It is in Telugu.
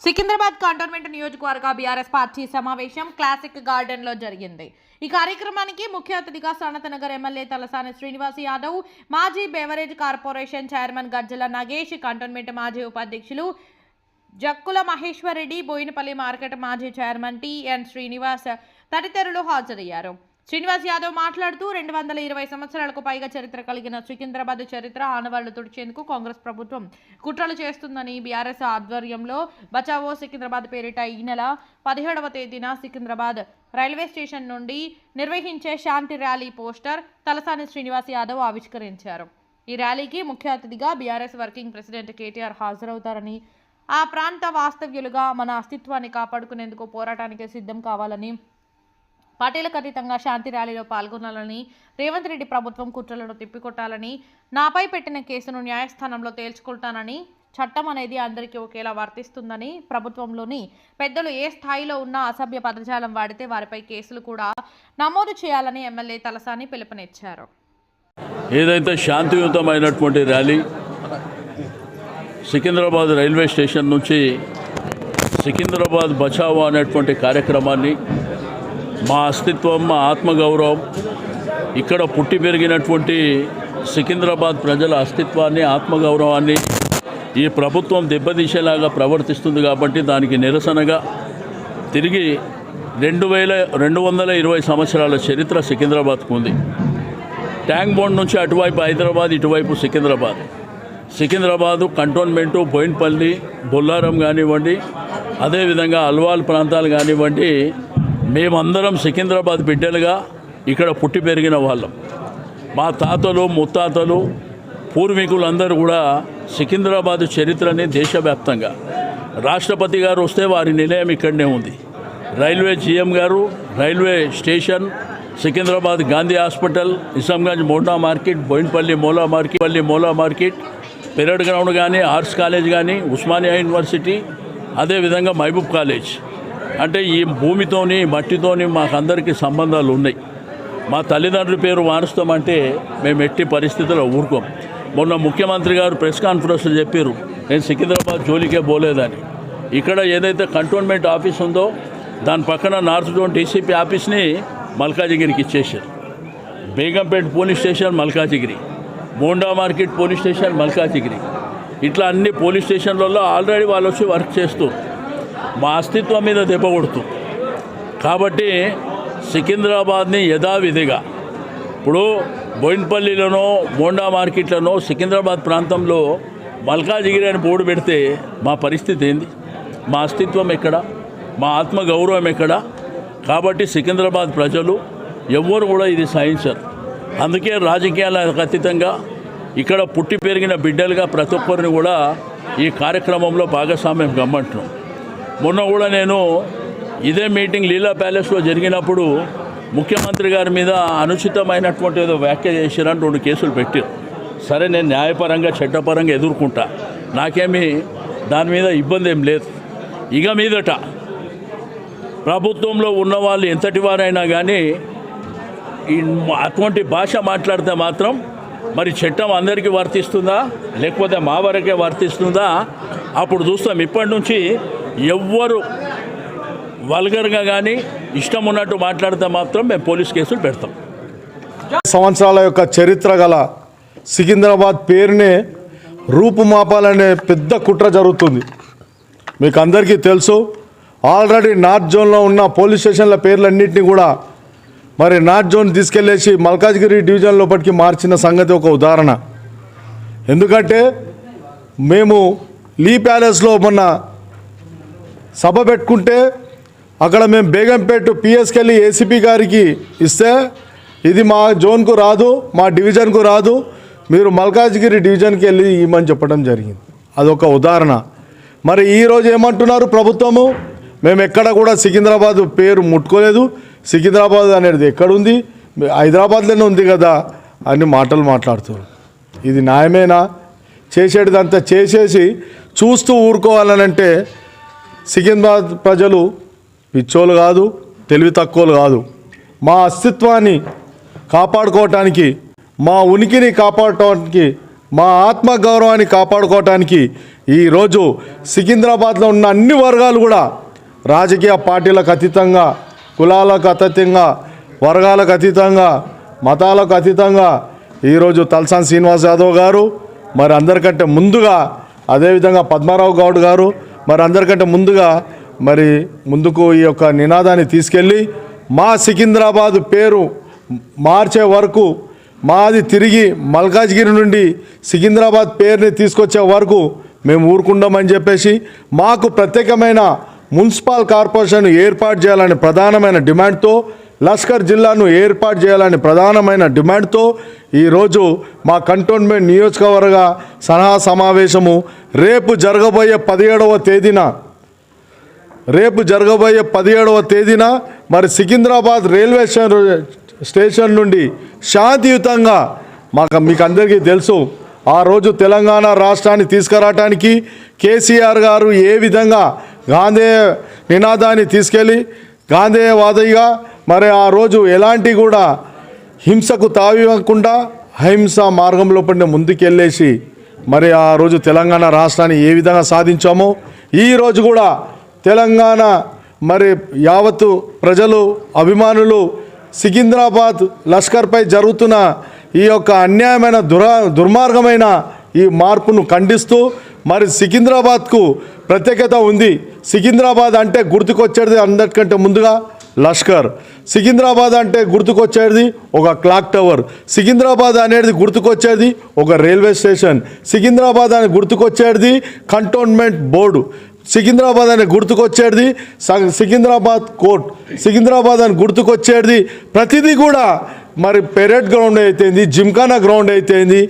సికింద్రాబాద్ కంటోన్మెంట్ నియోజకవర్గ బీఆర్ఎస్ పార్టీ సమావేశం క్లాసిక్ గార్డెన్ లో జరిగింది. ఈ కార్యక్రమానికి ముఖ్య అతిథిగా సనతనగర్ ఎమ్మెల్యే తలసాని శ్రీనివాస్ యాదవ్, మాజీ బెవరేజ్ కార్పొరేషన్ చైర్మన్ గజ్జల నగేష్, కంటోన్మెంట్ మాజీ ఉపాధ్యక్షులు జక్కుల మహేశ్వర్ రెడ్డి, బోయినపల్లి మార్కెట్ మాజీ చైర్మన్ టిఎన్ శ్రీనివాస్ తదితరులు హాజరయ్యారు. శ్రీనివాస్ యాదవ్ మాట్లాడుతూ 220 సంవత్సరాలకు పైగా చరిత్ర కలిగిన సికింద్రాబాద్ చరిత్ర ఆనవాళ్లు తుడిచేందుకు కాంగ్రెస్ ప్రభుత్వం కుట్రలు చేస్తుందని, బీఆర్ఎస్ ఆధ్వర్యంలో బచావో సికింద్రాబాద్ పేరిట ఈ నెల 17వ తేదీన సికింద్రాబాద్ రైల్వే స్టేషన్ నుండి నిర్వహించే శాంతి ర్యాలీ పోస్టర్ తలసాని శ్రీనివాస్ యాదవ్ ఆవిష్కరించారు. ఈ ర్యాలీకి ముఖ్య అతిథిగా బీఆర్ఎస్ వర్కింగ్ ప్రెసిడెంట్ కేటీఆర్ హాజరవుతారని, ఆ ప్రాంత వాస్తవ్యులుగా మన అస్తిత్వాన్ని కాపాడుకునేందుకు పోరాటానికి సిద్ధం కావాలని, పార్టీలకు అతీతంగా శాంతి ర్యాలీలో పాల్గొనాలని, రేవంత్ రెడ్డి ప్రభుత్వం కుట్రలను తిప్పికొట్టాలని, నాపై పెట్టిన కేసును న్యాయస్థానంలో తేల్చుకుంటానని, చట్టం అనేది అందరికీ ఒకేలా వర్తిస్తుందని, ప్రభుత్వంలోని పెద్దలు ఏ స్థాయిలో ఉన్నా అసభ్య పదజాలం వాడితే వారిపై కేసులు కూడా నమోదు చేయాలని ఎమ్మెల్యే తలసాని పిలుపునిచ్చారు. ఏదైతే శాంతియుతమైనటువంటి ర్యాలీ సికింద్రాబాద్ రైల్వే స్టేషన్ నుంచి సికింద్రాబాద్ బచావో అనేటువంటి కార్యక్రమాన్ని, మా అస్తిత్వం, మా ఆత్మగౌరవం, ఇక్కడ పుట్టి పెరిగినటువంటి సికింద్రాబాద్ ప్రజల అస్తిత్వాన్ని, ఆత్మగౌరవాన్ని ఈ ప్రభుత్వం దెబ్బతీసేలాగా ప్రవర్తిస్తుంది కాబట్టి దానికి నిరసనగా తిరిగి 220 సంవత్సరాల చరిత్ర సికింద్రాబాద్కు ఉంది. ట్యాంక్ బండ్ నుంచి అటువైపు హైదరాబాద్, ఇటువైపు సికింద్రాబాదు కంటోన్మెంటు, బోయిన్పల్లి, బొల్లారం కానివ్వండి, అదేవిధంగా అల్వాల్ ప్రాంతాలు కానివ్వండి, మేమందరం సికింద్రాబాద్ బిడ్డలుగా ఇక్కడ పుట్టి పెరిగిన వాళ్ళం. మా తాతలు, ముత్తాతలు, పూర్వీకులందరూ కూడా సికింద్రాబాద్ చరిత్రని దేశవ్యాప్తంగా, రాష్ట్రపతి గారు వస్తే వారి నిలయం ఇక్కడనే ఉంది. రైల్వే జీఎం గారు, railway station, Secunderabad Gandhi hospital, Nizamganj Monda market, Bowenpally మోలా మార్కెట్, పెరేడ్ గ్రౌండ్ కానీ, ఆర్ట్స్ కాలేజ్ కానీ, ఉస్మానియా యూనివర్సిటీ, అదేవిధంగా మహబూబ్ కాలేజ్. అంటే ఈ భూమితోని, మట్టితోని మాకందరికీ సంబంధాలు ఉన్నాయి. మా తల్లిదండ్రుల పేరు మారుస్తామంటే మేము ఎట్టి పరిస్థితుల్లో ఊరుకోం. మొన్న ముఖ్యమంత్రి గారు ప్రెస్ కాన్ఫరెన్స్లో చెప్పారు, నేను సికింద్రాబాద్ జోలికే పోలేదని. ఇక్కడ ఏదైతే కంటోన్మెంట్ ఆఫీస్ ఉందో దాని పక్కన నార్త్ జోన్ డీసీపీ ఆఫీస్ని మల్కాజిగిరికి ఇచ్చేసారు. Begumpet police station Malkajgiri, Monda market police station Malkajgiri, ఇట్లా అన్ని పోలీస్ స్టేషన్లలో ఆల్రెడీ వాళ్ళు వచ్చి వర్క్ చేస్తూ మా అస్తిత్వం మీద దెబ్బ కొడుతూ. కాబట్టి సికింద్రాబాద్ని యథావిధిగా ఇప్పుడు బోయిన్పల్లిలోనో, మోండా మార్కెట్లోనో, సికింద్రాబాద్ ప్రాంతంలో మల్కాజిగిరి అని బోర్డు పెడితే మా పరిస్థితి ఏంది? మా అస్తిత్వం ఎక్కడ? మా ఆత్మగౌరవం ఎక్కడ? కాబట్టి సికింద్రాబాద్ ప్రజలు ఎవ్వరు కూడా ఇది సహించరు. అందుకే రాజకీయాలకు అతీతంగా ఇక్కడ పుట్టి పెరిగిన బిడ్డలుగా ప్రతి ఒక్కరిని కూడా ఈ కార్యక్రమంలో భాగస్వామ్యం గమ్మంటున్నాం. మొన్న కూడా నేను ఇదే మీటింగ్ లీలా ప్యాలెస్లో జరిగినప్పుడు ముఖ్యమంత్రి గారి మీద అనుచితమైనటువంటి ఏదో వ్యాఖ్య చేశారని 2 కేసులు పెట్టారు. సరే, నేను న్యాయపరంగా, చట్టపరంగా ఎదుర్కొంటా, నాకేమీ దాని మీద ఇబ్బంది ఏం లేదు. ఇక మీదట ప్రభుత్వంలో ఉన్నవాళ్ళు ఎంతటి వారైనా కానీ అటువంటి భాష మాట్లాడితే మాత్రం మరి చట్టం అందరికీ వర్తిస్తుందా, లేకపోతే మా వరకే వర్తిస్తుందా అప్పుడు చూస్తాం. ఇప్పటి నుంచి ఎవ్వరు వల్గర్గా కానీ ఇష్టం ఉన్నట్టు మాట్లాడితే మాత్రం మేము పోలీస్ కేసులు పెడతాం. సంవత్సరాల యొక్క చరిత్ర గల సికింద్రాబాద్ పేరునే రూపుమాపాలనే పెద్ద కుట్ర జరుగుతుంది. మీకు అందరికీ తెలుసు, ఆల్రెడీ నార్త్ జోన్లో ఉన్న పోలీస్ స్టేషన్ల పేర్లన్నింటినీ కూడా మరి నార్త్ జోన్ తీసుకెళ్ళేసి మల్కాజ్గిరి డివిజన్ లోపలికి మార్చిన సంగతి ఒక ఉదాహరణ. ఎందుకంటే మేము లీ ప్యాలెస్లో మొన్న సభ పెట్టుకుంటే అక్కడ మేము బేగంపేట పిఎస్కి వెళ్ళి ఏసీపీ గారికి ఇస్తే ఇది మా జోన్కు రాదు, మా డివిజన్కు రాదు, మీరు మల్కాజ్గిరి డివిజన్కి వెళ్ళి ఇవ్వమని చెప్పడం జరిగింది. అదొక ఉదాహరణ. మరి ఈరోజు ఏమంటున్నారు ప్రభుత్వము, మేము ఎక్కడ కూడా సికింద్రాబాద్ పేరు ముట్టుకోలేదు, సికింద్రాబాద్ అనేది ఎక్కడుంది, హైదరాబాద్లోనే ఉంది కదా అని మాటలు మాట్లాడుతున్నారు. ఇది న్యాయమేనా? చేసేటిదంతా చేసేసి చూస్తూ ఊరుకోవాలనంటే సికింద్రాబాద్ ప్రజలు పిచ్చోళ్ళు కాదు, తెలివి తక్కువలు కాదు. మా అస్తిత్వాన్ని కాపాడుకోవటానికి, మా ఉనికిని కాపాడటానికి మా ఆత్మగౌరవాన్ని కాపాడుకోవటానికి ఈరోజు సికింద్రాబాద్లో ఉన్న అన్ని వర్గాలు కూడా రాజకీయ పార్టీలకు అతీతంగా, కులాలకు అతీతంగా, వర్గాలకు అతీతంగా, మతాలకు అతీతంగా ఈరోజు తలసాని శ్రీనివాస్ యాదవ్ గారు, మరి అందరికంటే ముందుగా అదేవిధంగా పద్మారావు గౌడ్ గారు, మరి అందరికంటే ముందుగా మరి ముందుకు ఈ యొక్క నినాదాన్ని తీసుకెళ్ళి మా సికింద్రాబాద్ పేరు మార్చే వరకు, మాది తిరిగి మల్కాజ్గిరి నుండి సికింద్రాబాద్ పేరుని తీసుకొచ్చే వరకు మేము ఊరుకుంటామని చెప్పేసి, మాకు ప్రత్యేకమైన మున్సిపల్ కార్పొరేషన్ ఏర్పాటు చేయాలనే ప్రధానమైన డిమాండ్తో, లష్కర్ జిల్లాను ఏర్పాటు చేయాలని ప్రధానమైన డిమాండ్తో ఈరోజు మా కంటోన్మెంట్ నియోజకవర్గ సలహా సమావేశము రేపు జరగబోయే 17వ తేదీన మరి సికింద్రాబాద్ రైల్వే స్టేషన్ నుండి శాంతియుతంగా, మీకు అందరికీ తెలుసు ఆ రోజు తెలంగాణ రాష్ట్రాన్ని తీసుకురావటానికి కేసీఆర్ గారు ఏ విధంగా గాంధేయ నినాదాన్ని తీసుకెళ్ళి గాంధేయవాదిగా మరి ఆ రోజు ఎలాంటి కూడా హింసకు తావివ్వకుండా అహింస మార్గంలో పడిన ముందుకెళ్ళేసి మరి ఆ రోజు తెలంగాణ రాష్ట్రాన్ని ఏ విధంగా సాధించామో ఈరోజు కూడా తెలంగాణ మరి యావత్తు ప్రజలు, అభిమానులు సికింద్రాబాద్ లష్కర్పై జరుగుతున్న ఈ యొక్క అన్యాయమైన దుర్మార్గమైన ఈ మార్పును ఖండిస్తూ మరి సికింద్రాబాద్కు ప్రత్యేకత ఉంది. సికింద్రాబాద్ అంటే గుర్తుకొచ్చేది అందరికంటే ముందుగా లష్కర్, సికింద్రాబాద్ అంటే గుర్తుకొచ్చేది ఒక క్లాక్ టవర్, సికింద్రాబాద్ అనేది గుర్తుకొచ్చేది ఒక రైల్వే స్టేషన్, సికింద్రాబాద్ అని గుర్తుకొచ్చేది కంటోన్మెంట్ బోర్డు, సికింద్రాబాద్ అని గుర్తుకొచ్చేది సికింద్రాబాద్ కోర్ట్, సికింద్రాబాద్ అని గుర్తుకొచ్చేది ప్రతిదీ కూడా మరి పెరేడ్ గ్రౌండ్ అయితేంది, జిమ్ఖానా గ్రౌండ్ అయితేంది,